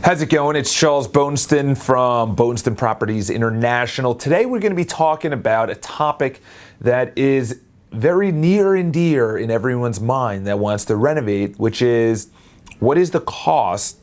How's it going? It's Charles Botensten from Botensten Properties International. Today we're going to be talking about a topic that is very near and dear in everyone's mind that wants to renovate, which is what is the cost,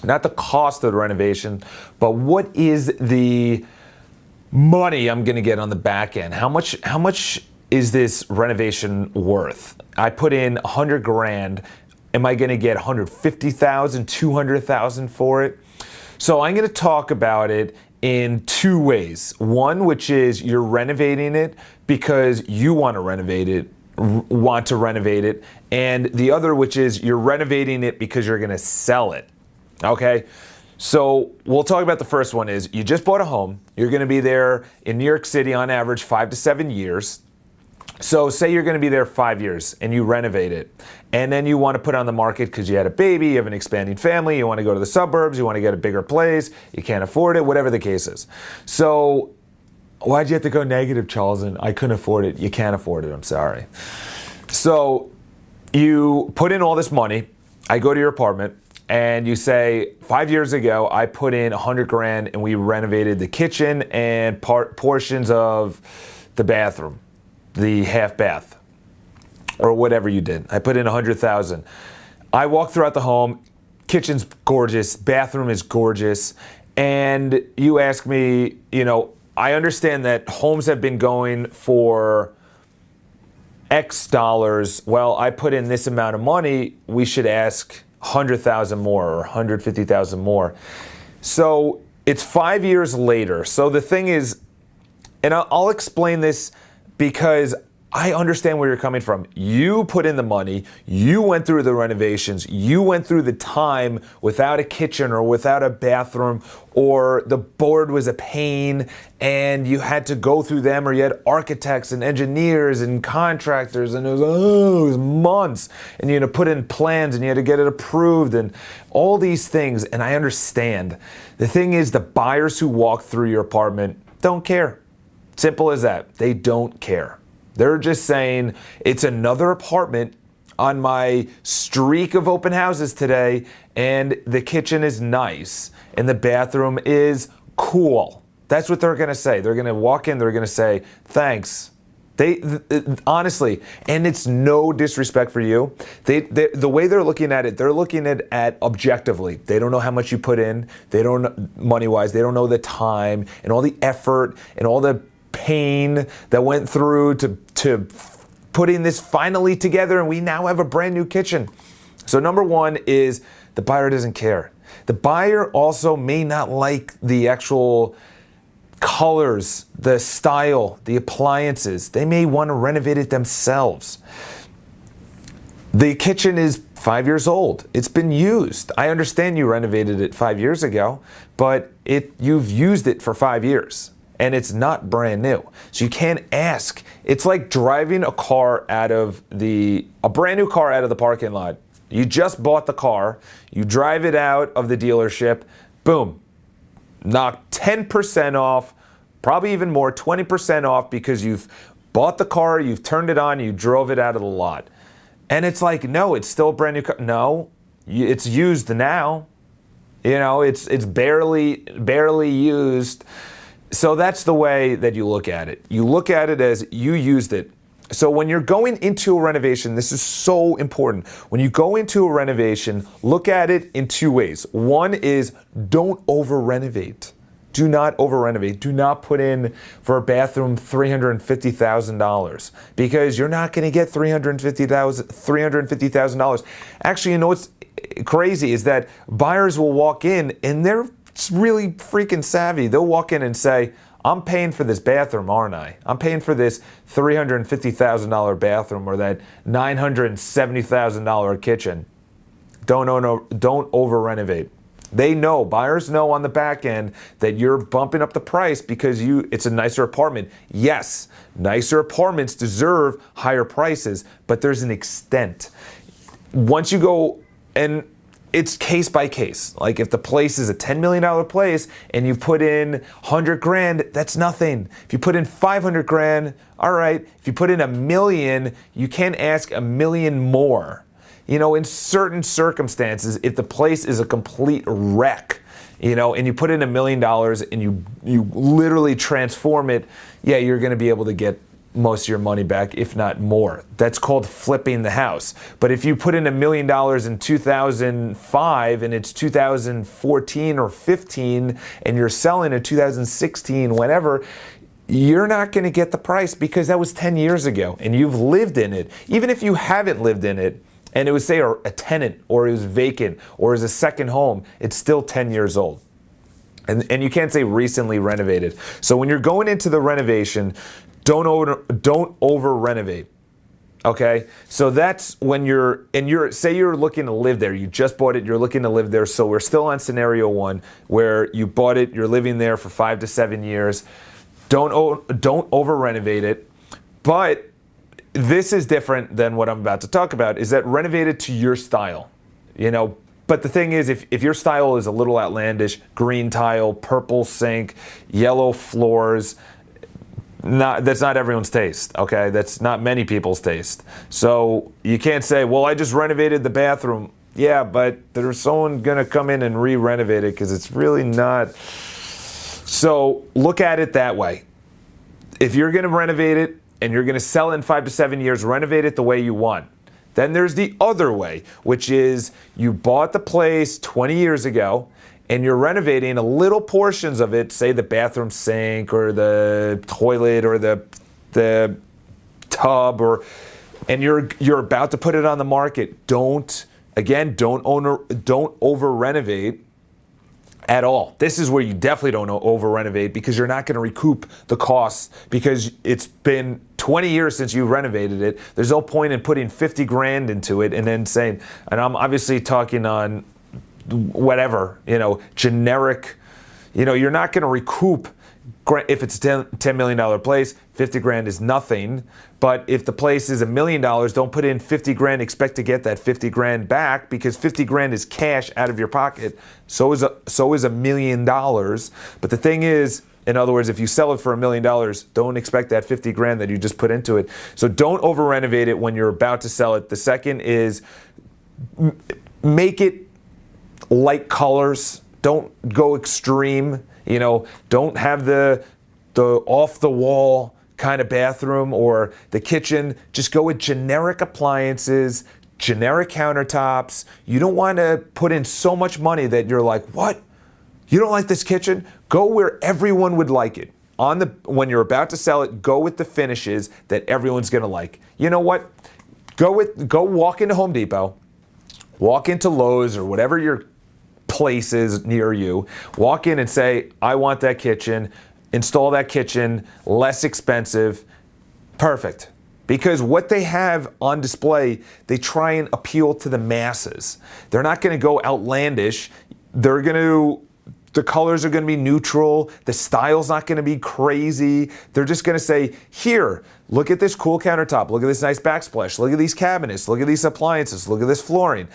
not the cost of the renovation, but what is the money I'm going to get on the back end? How much is this renovation worth? I put in 100 grand. Am I going to get 150,000, 200,000 for it? So I'm going to talk about it in two ways. One, which is you're renovating it because you want to renovate it, and the other, which is you're renovating it because you're going to sell it. Okay? So we'll talk about the first one is you just bought a home. You're going to be there in New York City on average 5 to 7 years. So say you're going to be there 5 years and you renovate it, and then you want to put on the market because you had a baby, you have an expanding family, you want to go to the suburbs, you want to get a bigger place, you can't afford it, whatever the case is. So why'd you have to go negative, Charles? And I couldn't afford it. You can't afford it. I'm sorry. So you put in all this money. I go to your apartment and you say, 5 years ago, I put in 100 grand and we renovated the kitchen and portions of the bathroom, the half bath, or whatever you did. I put in 100,000. I walk throughout the home, kitchen's gorgeous, bathroom is gorgeous, and you ask me, I understand that homes have been going for X dollars. Well, I put in this amount of money, we should ask 100,000 more or 150,000 more. So it's 5 years later. So the thing is, and I'll explain this because I understand where you're coming from. You put in the money, you went through the renovations, you went through the time without a kitchen or without a bathroom, or the board was a pain and you had to go through them, or you had architects and engineers and contractors, and it was months, and you had to put in plans and you had to get it approved and all these things, and I understand. The thing is, the buyers who walk through your apartment don't care. Simple as that. They don't care. They're just saying, it's another apartment on my streak of open houses today, and the kitchen is nice, and the bathroom is cool. That's what they're going to say. They're going to walk in, they're going to say, thanks. Honestly, and it's no disrespect for you. The way they're looking at it, they're looking at objectively. They don't know how much you put in. They don't, money-wise, they don't know the time and all the effort and all the pain that went through to putting this finally together, and we now have a brand new kitchen. So number one is the buyer doesn't care. The buyer also may not like the actual colors, the style, the appliances. They may want to renovate it themselves. The kitchen is 5 years old. It's been used. I understand you renovated it 5 years ago, but you've used it for 5 years. And it's not brand new. So you can't ask. It's like driving a brand new car out of the parking lot. You just bought the car, you drive it out of the dealership, boom, knock 10% off, probably even more, 20% off, because you've bought the car, you've turned it on, you drove it out of the lot. And it's like, no, it's still a brand new car. No, it's used now. It's barely used. So that's the way that you look at it. You look at it as you used it. So when you're going into a renovation, this is so important. When you go into a renovation, look at it in two ways. One is don't over-renovate. Do not over-renovate. Do not put in for a bathroom $350,000, because you're not going to get $350,000. Actually, what's crazy is that buyers will walk in and they're really freaking savvy. They'll walk in and say, I'm paying for this bathroom, aren't I? I'm paying for this $350,000 bathroom or that $970,000 kitchen. Don't over-renovate. They know, buyers know on the back end that you're bumping up the price because it's a nicer apartment. Yes, nicer apartments deserve higher prices, but there's an extent. Once you go, and it's case by case. Like if the place is a $10 million place and you put in 100 grand, that's nothing. If you put in 500 grand, all right. If you put in $1 million, you can't ask $1 million more. in certain circumstances, if the place is a complete wreck, and you put in $1 million and you literally transform it, yeah, you're going to be able to get most of your money back, if not more. That's called flipping the house. But if you put in $1 million in 2005 and it's 2014 or 15 and you're selling in 2016, whenever, you're not going to get the price because that was 10 years ago and you've lived in it. Even if you haven't lived in it and it was, say, a tenant or it was vacant or it was a second home, it's still 10 years old. And you can't say recently renovated. So when you're going into the renovation, don't over renovate. Okay, so that's when say you're looking to live there. You just bought it. You're looking to live there. So we're still on scenario one where you bought it. You're living there for 5 to 7 years. Don't over renovate it. But this is different than what I'm about to talk about. Is that renovated to your style? But the thing is, if your style is a little outlandish, green tile, purple sink, yellow floors. That's not everyone's taste, okay? That's not many people's taste. So you can't say, well, I just renovated the bathroom. Yeah, but there's someone gonna come in and re-renovate it because it's really not. So look at it that way. If you're gonna renovate it and you're gonna sell it in 5 to 7 years, renovate it the way you want. Then there's the other way, which is you bought the place 20 years ago, and you're renovating a little portions of it, say the bathroom sink or the toilet or the tub, and you're about to put it on the market. Don't over renovate at all. This is where you definitely don't over renovate because you're not going to recoup the costs because it's been 20 years since you renovated it. There's no point in putting 50 grand into it and then saying, and I'm obviously talking on whatever, generic, you're not going to recoup. If it's a $10 million place, 50 grand is nothing. But if the place is $1 million, don't put in 50 grand, expect to get that 50 grand back because 50 grand is cash out of your pocket. So is $1 million. But the thing is, in other words, if you sell it for $1 million, don't expect that 50 grand that you just put into it. So don't over renovate it when you're about to sell it. The second is make it light colors. Don't go extreme. Don't have the off the wall kind of bathroom or the kitchen. Just go with generic appliances, generic countertops. You don't want to put in so much money that you're like, what? You don't like this kitchen? Go where everyone would like it. When you're about to sell it, go with the finishes that everyone's going to like. You know what? Go walk into Home Depot, walk into Lowe's or whatever your place is near you. Walk in and say, I want that kitchen. Install that kitchen, less expensive. Perfect. Because what they have on display, they try and appeal to the masses. They're not going to go outlandish. The colors are going to be neutral. The style's not going to be crazy. They're just going to say, here, look at this cool countertop. Look at this nice backsplash. Look at these cabinets. Look at these appliances. Look at this flooring.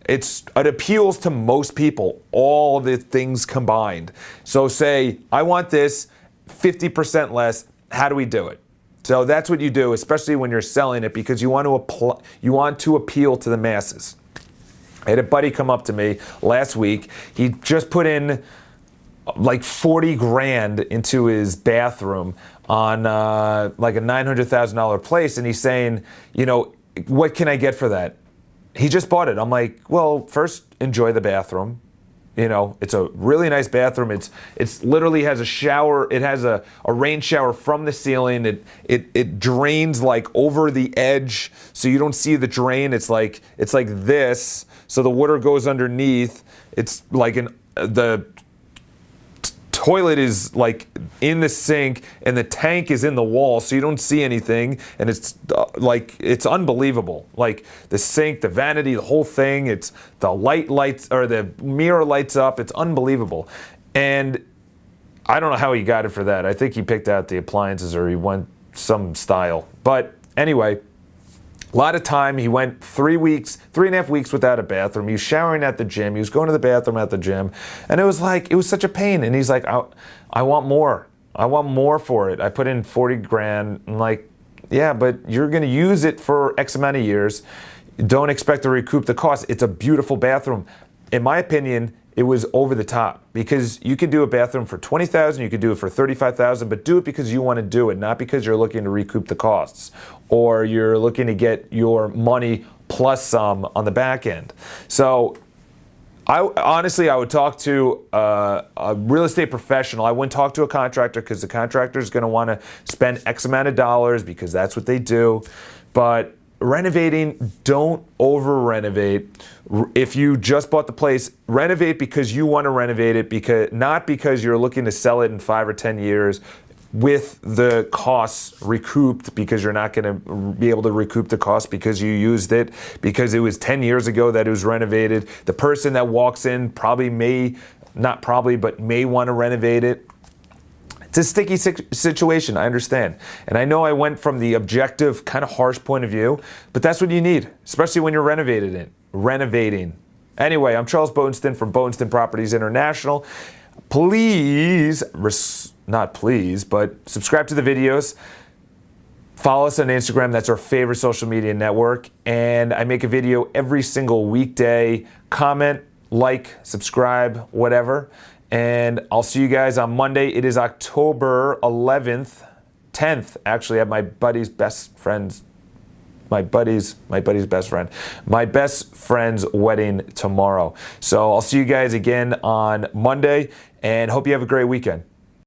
It appeals to most people, all the things combined. So say, I want this 50% less. How do we do it? So that's what you do, especially when you're selling it, because you want to appeal to the masses. I had a buddy come up to me last week. He just put in like 40 grand into his bathroom on like a $900,000 place, and he's saying, what can I get for that? He just bought it. I'm like, well, first enjoy the bathroom. It's a really nice bathroom. It's literally has a shower. It has a rain shower from the ceiling. It drains like over the edge, so you don't see the drain. It's like this, so the water goes underneath. It's like the toilet is like in the sink and the tank is in the wall, so you don't see anything, and it's unbelievable. Like the sink, the vanity, the whole thing, it's the lights or the mirror lights up. It's unbelievable. And I don't know how he got it for that. I think he picked out the appliances or he went some style. But anyway, a lot of time. He went 3.5 weeks without a bathroom. He was showering at the gym. He was going to the bathroom at the gym. And it was such a pain. And he's like, I want more. I want more for it. I put in 40 grand. I'm like, yeah, but you're going to use it for X amount of years. don't expect to recoup the cost. It's a beautiful bathroom. In my opinion, it was over the top, because you could do a bathroom for $20,000, you could do it for $35,000, but do it because you want to do it, not because you're looking to recoup the costs or you're looking to get your money plus some on the back end. So I would talk to a real estate professional. I wouldn't talk to a contractor, because the contractor is going to want to spend X amount of dollars because that's what they do. But renovating, don't over renovate. If you just bought the place, renovate because you want to renovate it, not because you're looking to sell it in 5 or 10 years with the costs recouped, because you're not going to be able to recoup the cost because you used it, because it was 10 years ago that it was renovated. The person that walks in may want to renovate it. It's a sticky situation, I understand. And I know I went from the objective, kind of harsh point of view, but that's what you need, especially when you're renovating. Anyway, I'm Charles Botensten from Botensten Properties International. Please, not please, but subscribe to the videos. Follow us on Instagram. That's our favorite social media network. And I make a video every single weekday. Comment, like, subscribe, whatever. And I'll see you guys on Monday. It is October 11th, 10th, actually, at my buddy's best friend's wedding tomorrow. So I'll see you guys again on Monday, and hope you have a great weekend.